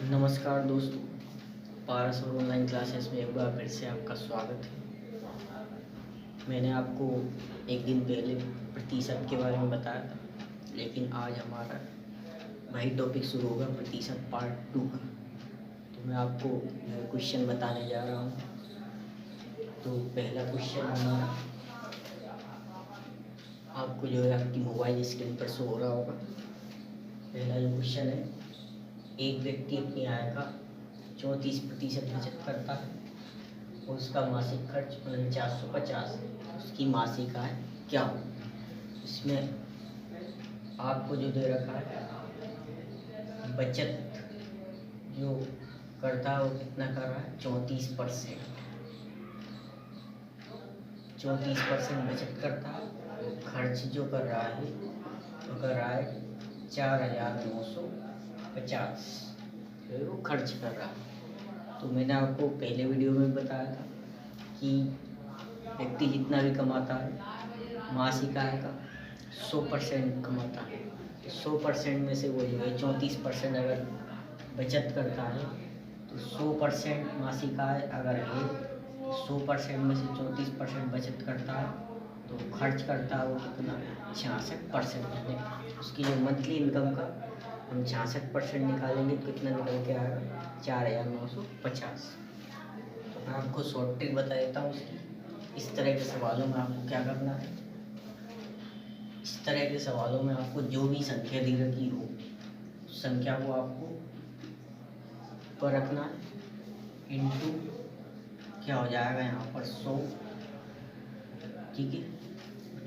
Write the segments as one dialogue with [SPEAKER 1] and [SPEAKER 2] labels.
[SPEAKER 1] नमस्कार दोस्तों, पारस और ऑनलाइन क्लासेस में एक बार फिर से आपका स्वागत है। मैंने आपको एक दिन पहले प्रतिशत के बारे में बताया था, लेकिन आज हमारा वही टॉपिक शुरू होगा, प्रतिशत पार्ट 2 का। तो मैं आपको क्वेश्चन बताने जा रहा हूँ। तो पहला क्वेश्चन हमारा आपको जो है आपकी मोबाइल स्क्रीन पर शो हो रहा होगा। पहला जो क्वेश्चन है, एक व्यक्ति अपनी आय का 34% बचत करता है और उसका मासिक खर्च 4950 है। उसकी मासिक आय क्या हो? इसमें आपको जो दे रखा है, बचत जो करता है वो कितना कर रहा है? 34%। 34% बचत करता है। खर्च जो कर रहा है वो कर रहा है 4950, वो खर्च कर रहा है। तो मैंने आपको पहले वीडियो में बताया था कि व्यक्ति जितना भी कमाता है, मासिक आय का 100% कमाता है। 100% में से वो जो है 34% अगर बचत करता है, तो 100% मासिक आय अगर है, 100% में से 34% बचत करता है, तो खर्च करता है वो कितना? 66%। उसकी जो मंथली इनकम का हम 66% निकालेंगे तो कितना निकल के आएगा? 4950। तो मैं आपको शॉर्ट ट्रिक बता देता हूँ उसकी। इस तरह के सवालों में आपको क्या करना है, इस तरह के सवालों में आपको जो भी संख्या दी रखी हो, उस संख्या को आपको ऊपर रखना है, इंटू क्या हो जाएगा यहाँ पर 100। ठीक है,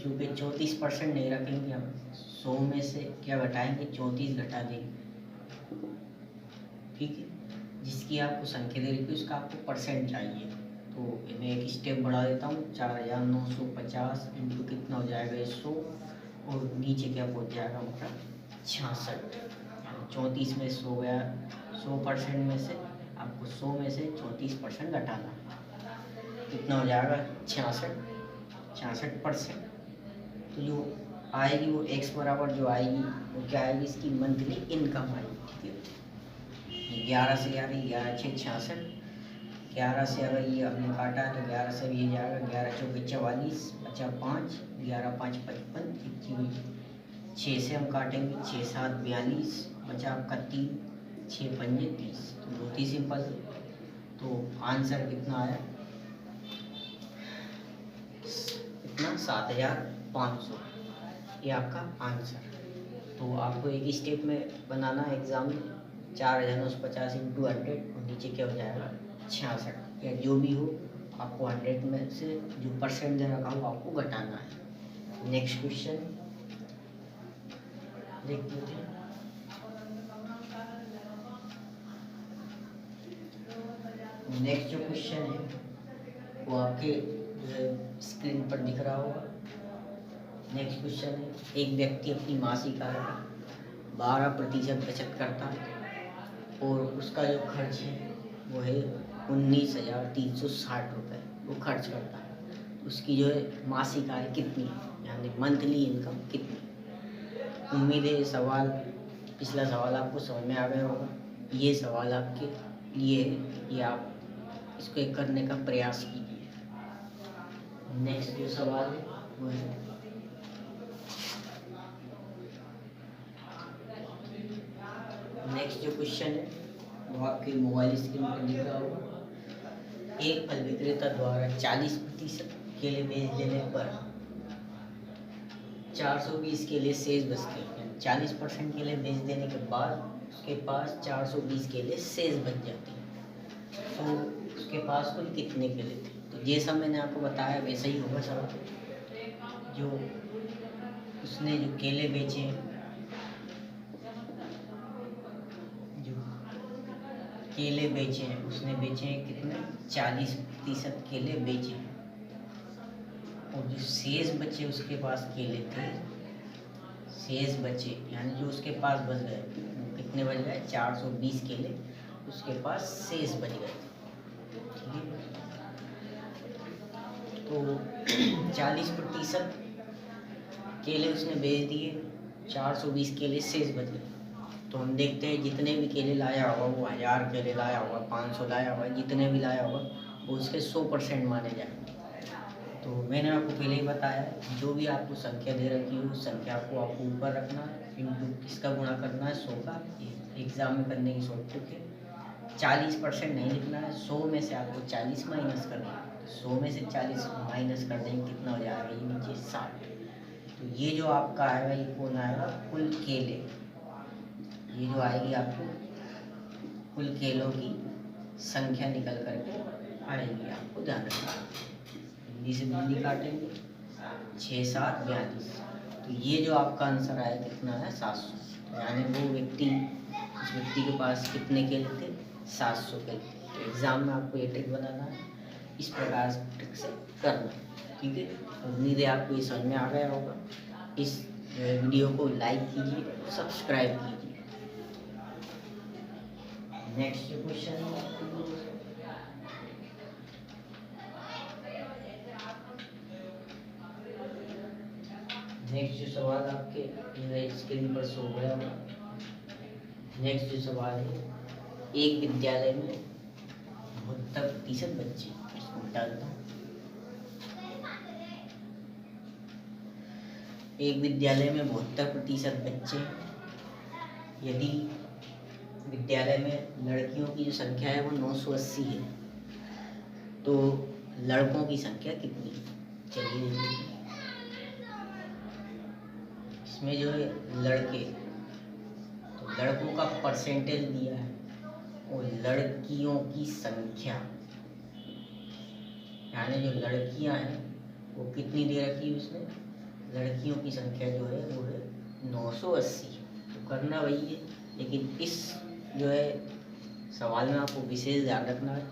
[SPEAKER 1] चूँकि 34% नहीं रखेंगे हम, 100 में से क्या घटाएंगे? 34 घटा देंगे। ठीक है, जिसकी आपको संख्या दे रखी उसका आपको परसेंट चाहिए। तो मैं एक स्टेप बढ़ा देता हूँ, 4950 इंटू कितना हो जाएगा? 100, और नीचे क्या पहुँच जाएगा हमारा? 66। 34 में 100 गया, 100% में से आपको 100 में से 34% घटाना, कितना हो जाएगा? 66%। तो जो आएगी वो x बराबर जो आएगी वो क्या आएगी? इसकी मंथली इनकम आएगी। ठीक है, 11 से यार 11 6 66, 11 से अगर ये हमने काटा है तो 11 से ये जाएगा, 11 चौके 44, 50 5, 11 5 55, 6 से हम काटेंगे, 6 7 42, 50 आपका 3, 6 पंजे 30। तो बहुत ही सिंपल। तो आंसर कितना आया? कितना? 7500। ये आपका आंसर। तो आपको एक स्टेप में बनाना है एग्जाम में, 4950 इंटू 100, और नीचे क्या हो जाएगा? 66, या जो भी हो आपको 100 में से जो परसेंट दे रखा हो आपको घटाना है। नेक्स्ट क्वेश्चन देखते हैं। नेक्स्ट जो क्वेश्चन है वो आपके स्क्रीन पर दिख रहा होगा। नेक्स्ट क्वेश्चन है, एक व्यक्ति अपनी मासिक आय का 12% बचत करता है और उसका जो खर्च है वो है 19,360 रुपये, वो खर्च करता है। उसकी जो है मासिक आय कितनी है, यानी मंथली इनकम कितनी? उम्मीद है ये सवाल, पिछला सवाल आपको समझ में आ गया होगा। ये सवाल आपके लिए है, ये आप इसको एक करने का प्रयास कीजिए। नेक्स्ट जो सवाल है वो है, नेक्स्ट जो क्वेश्चन है वो आपके मोबाइल स्क्रीन पर दिख रहा होगा। एक फल विक्रेता द्वारा 40% केले बेच देने पर 420 केले शेष बचते हैं। 40% केले बेच देने के बाद उसके पास 420 केले शेष बच जाते हैं। तो उसके पास कुल कितने केले थे? तो जैसा मैंने आपको बताया वैसा ही होगा सवाल। जो उसने जो केले बेचे, जो केले बेचे हैं उसने बेचे हैं कितने? 40% केले बेचे, और जो शेष बचे उसके पास केले थे, शेष बचे यानी जो उसके पास बच गए, कितने बच गए? 420 केले उसके पास शेष बच गए। ठीक है, तो 40% केले उसने बेच दिए, 420 केले शेष बच गए। तो हम देखते हैं जितने भी केले लाया होगा, वो 1000 केले लाया होगा, 500 लाया होगा, जितने भी लाया होगा वो उसके 100% माने जाएंगे। तो मैंने आपको पहले ही बताया है, जो भी आपको संख्या दे रखी है उस संख्या को आपको ऊपर रखना है, इंटू किसका गुणा करना है, 100 का। एग्जाम में करने की शॉर्ट ट्रिक है। 40% नहीं लिखना है, 100 में से आपको 40 माइनस करना है। 100 में से 40 माइनस कर देंगे, कितना हो जाएगा, ये नीचे 60। तो ये जो आपका आएगा, ये कौन आएगा, कुल केले। ये जो आएगी आपको कुल केलों की संख्या निकल करके आएगी, आपको ध्यान रखना। हिंदी से बिंदी काटेंगे, 6 7 42। तो ये जो आपका आंसर आया कितना है, 700। यानी वो व्यक्ति, उस व्यक्ति के पास कितने केले थे, 700 केले। तो एग्ज़ाम में आपको ये ट्रिक बनाना है, इस प्रकार से ट्रिक से करना है, ठीक है। उम्मीद है आपको ये समझ में आ गया होगा। इस वीडियो को लाइक कीजिए, सब्सक्राइब कीजिए। नेक्स्ट क्वेश्चन, नेक्स्ट जो सवाल आपके स्क्रीन पर शो हो गया होगा। नेक्स्ट जो सवाल है, एक विद्यालय में 72% बच्चे, इसको डालता हूँ। एक विद्यालय में 72% बच्चे, यदि विद्यालय में लड़कियों की जो संख्या है वो 980 है, तो लड़कों की संख्या कितनी है? चलिए देखिए, इसमें जो है लड़के, तो लड़कों का परसेंटेज दिया है और लड़कियों की संख्या, यानी जो लड़कियां हैं वो कितनी दे रखी है उसने, लड़कियों की संख्या जो है वो है 980। तो करना वही है, लेकिन इस जो है सवाल में आपको विशेष ध्यान रखना है,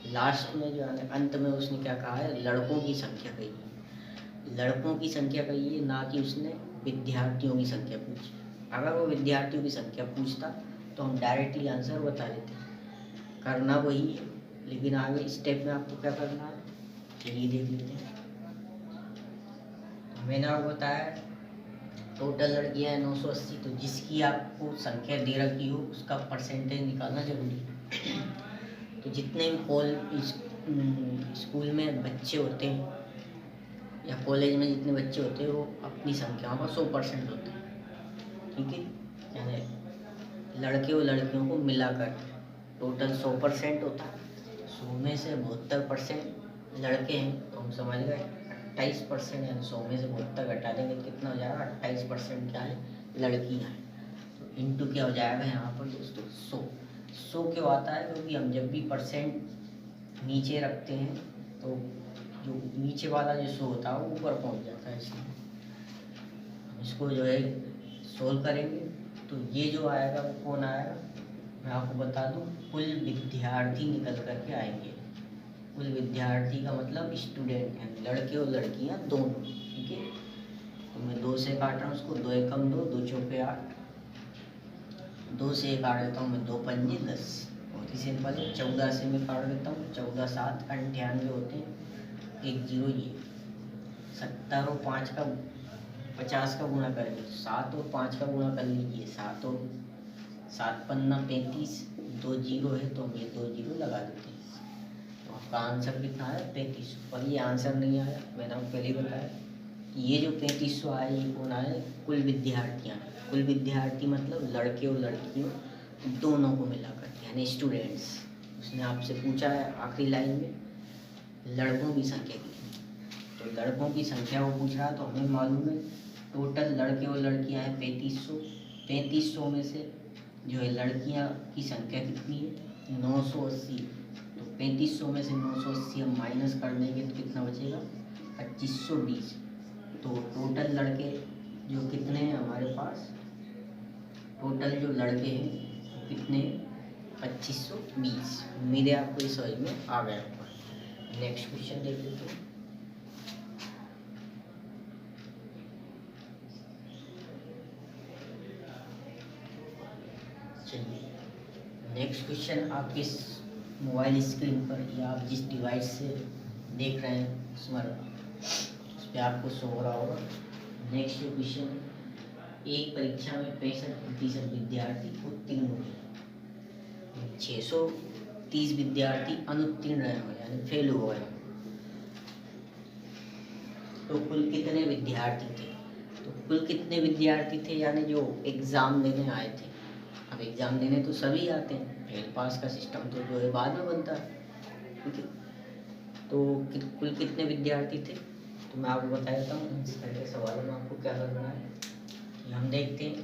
[SPEAKER 1] लास्ट में जो है अंत में उसने क्या कहा है, लड़कों की संख्या कही है। लड़कों की संख्या कही है, ना कि उसने विद्यार्थियों की संख्या पूछी। अगर वो विद्यार्थियों की संख्या पूछता तो हम डायरेक्टली आंसर बता देते। करना वही है, लेकिन आगे स्टेप में आपको क्या करना है, चलिए देख लेते हैं। मैंने आपको बताया टोटल लड़कियां हैं 980, तो जिसकी आपको संख्या दे रखी हो उसका परसेंटेज निकालना जरूरी है। तो जितने भी स्कूल में बच्चे होते हैं या कॉलेज में जितने बच्चे होते हैं वो अपनी संख्याओं का 100% होता है, ठीक है। यानी लड़के और लड़कियों को मिलाकर टोटल 100% होता है। 100 में से 72% लड़के हैं, तो हम समझ गए 28%, यानी 100 में से 72 घटा देंगे तो कितना हो जाएगा, 28% क्या है, लड़कियाँ हैं। तो इंटू क्या हो जाएगा यहाँ पर दोस्तों, 100 क्यों आता है, क्योंकि हम जब भी परसेंट नीचे रखते हैं तो जो नीचे वाला जो 100 होता है वो ऊपर पहुँच जाता है, इसलिए हम इसको जो है सोल्व करेंगे। तो ये जो आएगा वो कौन आएगा, मैं आपको बता दूं, कुल विद्यार्थी निकल करके आएंगे। कुल विद्यार्थी का मतलब स्टूडेंट हैं, लड़के और लड़कियां दोनों, ठीक है। तो मैं 2 से काट रहा हूँ उसको, 2 एकम 2, 2 चौके 8, 2 से काट देता हूँ मैं, 2 पंजे 10, बहुत ही सिंपल है। 14 से मैं काट देता हूँ, 14 7 98 होते हैं, 1 0 ये 70 और 5 का 50 का गुणा करेंगे, 7 और 5 का गुणा कर लीजिए, 7 और 7 पन्ना 35, 2 जीरो है तो हम ये 2 जीरो लगा देते हैं। तो आपका आंसर कितना आया, 3500। पर ये आंसर नहीं आया, मैंने आपको पहले ही बताया। ये जो 3500 आया ये कौन आया, कुल विद्यार्थियाँ। कुल विद्यार्थी मतलब लड़के और लड़कियों दोनों को मिलाकर, यानी स्टूडेंट्स। उसने आपसे पूछा है आखिरी लाइन में लड़कों की संख्या कितनी, तो लड़कों की संख्या वो पूछ रहा, तो हमें मालूम है टोटल लड़के और लड़कियां हैं 3500। 3500 में से जो है लड़कियां की संख्या कितनी है, 980। तो 3500 में से 980 हम माइनस कर देंगे तो कितना बचेगा, 2520। तो टोटल लड़के जो कितने हैं हमारे पास, टोटल जो लड़के हैं कितने, 2520। उम्मीद है आपको इस समझ में आ गया होगा। नेक्स्ट क्वेश्चन देख लेते हैं। चलिए नेक्स्ट क्वेश्चन आपके मोबाइल स्क्रीन पर या आप जिस डिवाइस से देख रहे हैं उस पर आपको शो हो रहा होगा। नेक्स्ट क्वेश्चन, एक परीक्षा में 65% विद्यार्थी उत्तीर्ण हुए, 630 विद्यार्थी अनुत्तीर्ण रहे हो यानी फेल हो गए। तो कुल कितने विद्यार्थी थे? तो कुल कितने विद्यार्थी थे यानी जो एग्ज़ाम देने आए थे। अब एग्ज़ाम देने तो सभी आते हैं, फेल पास का सिस्टम तो जो है बाद में बनता है, ठीक है। तो कुल कितने विद्यार्थी थे तो मैं आपको बता देता हूँ। इस तरह के सवालों में आपको क्या करना है कि हम देखते हैं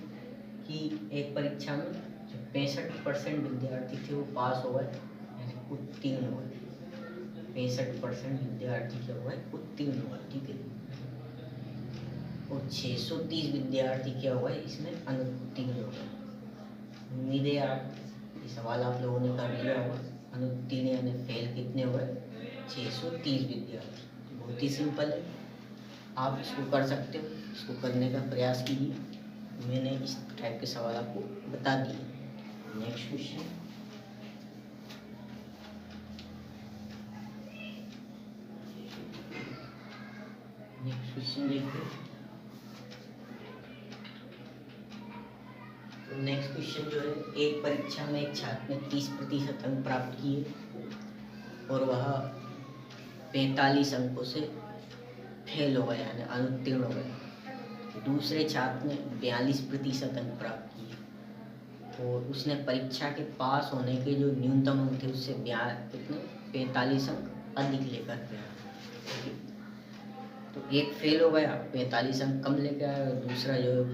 [SPEAKER 1] कि एक परीक्षा में जो 65% विद्यार्थी थे वो पास हो गए यानी उत्तीर्ण हो गए। 65% विद्यार्थी क्या हुआ है? उत्तीर्ण हुआ, ठीक है। और 630 विद्यार्थी क्या हुआ है? इसमें अनुत्तीर्ण हो गए। उम्मीद है आप ये सवाल आप लोगों ने कर लिया होगा। अनुत्तीर्ण यानी फेल कितने हुए? 630 विद्यार्थी। बहुत ही सिंपल है, आप इसको कर सकते हो, इसको करने का प्रयास कीजिए। मैंने इस टाइप के सवाल आपको बता दिए। नेक्स्ट क्वेश्चन, देखते हैं। तो नेक्स्ट क्वेश्चन जो है, एक परीक्षा में एक छात्र ने 30% अंक प्राप्त किए और वह 45 अंकों से फेल हो गया यानी अनुत्तीर्ण हो गया। दूसरे छात्र ने 42% अंक प्राप्त किए और उसने परीक्षा के पास होने के जो न्यूनतम अंक थे उससे कितने 45 अंक अधिक लेकर के आया। तो एक फेल हो गया, 45 अंक कम लेकर आया, और दूसरा जो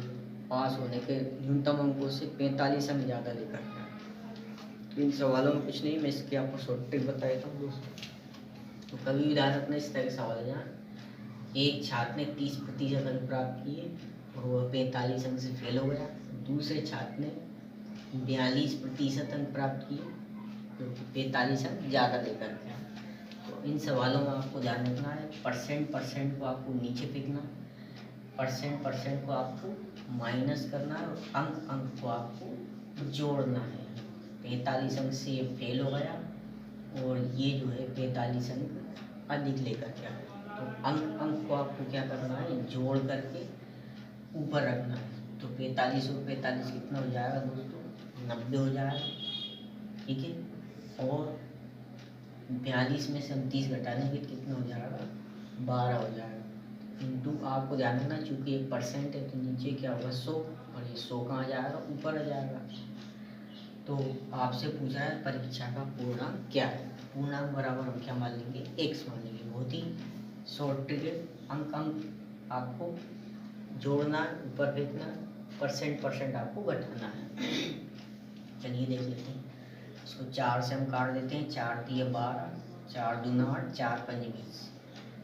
[SPEAKER 1] पास होने के न्यूनतम अंकों से 45 अंक ज़्यादा लेकर आया। तो इन सवालों में कुछ नहीं, मैं इसके आपको शॉर्ट ट्रिक बता देता हूँ दोस्तों। तो कभी भी ध्यान रखना इस तरह के सवाल है जहाँ एक छात्र ने 30% अंक प्राप्त किए और वह 45 अंक से फेल हो गया। दूसरे छात्र ने 42% अंक प्राप्त किए जो 45 अंक ज़्यादा लेकर के आया। तो इन सवालों में आपको ध्यान रखना है, परसेंट को आपको नीचे फेंकना, परसेंट को आपको माइनस करना है और अंक को आपको जोड़ना है। 45 अंक से ये फेल हो गया और ये जो है 45 अंक अधिक लेकर के आया। तो अंक को आपको क्या करना है? जोड़ करके ऊपर रखना है। तो 45 और 45 कितना हो जाएगा दोस्तों? 90 हो जाएगा, ठीक है। और 42 में से हम 30 घटाने के कितना हो जाएगा? 12 हो जाएगा। किंतु आपको ध्यान रखना, चूँकि एक परसेंट है तो नीचे क्या होगा? 100, और ये 100 कहाँ जाएगा? ऊपर आ जाएगा। तो आपसे पूछा है परीक्षा का पूर्णांक क्या है? पूर्णांक बराबर हम क्या मान लेंगे? x मान लेंगे। बहुत ही शॉर्ट ट्रिक है। अंक आपको जोड़ना है, ऊपर फेंकना है, परसेंट आपको घटाना है। चलिए देख लेते हैं इसको। 4 से हम काट देते हैं, 4 दिए 12, 4 दूना 8, 4 पंजे 20।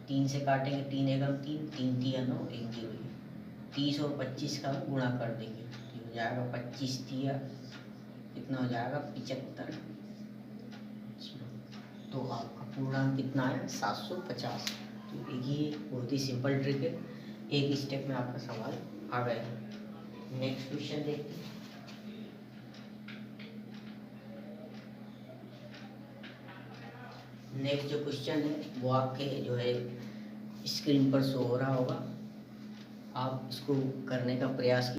[SPEAKER 1] 3 से काटेंगे, 3 एकम 3, 3 तिया 9, 1 जीरो। 30 और 25 का हम गुणा कर देंगे, तो हो जाएगा 25 तिया कितना हो जाएगा? 75। तो आपका पूर्णांक कितना आया? 750। तो देखिए बहुत ही सिंपल ट्रिक है, एक स्टेप में आपका सवाल आ गया। नेक्स्ट क्वेश्चन देखते हैं। नेक्स्ट जो क्वेश्चन है वो आपके जो है स्क्रीन पर शो हो रहा होगा, आप इसको करने का प्रयास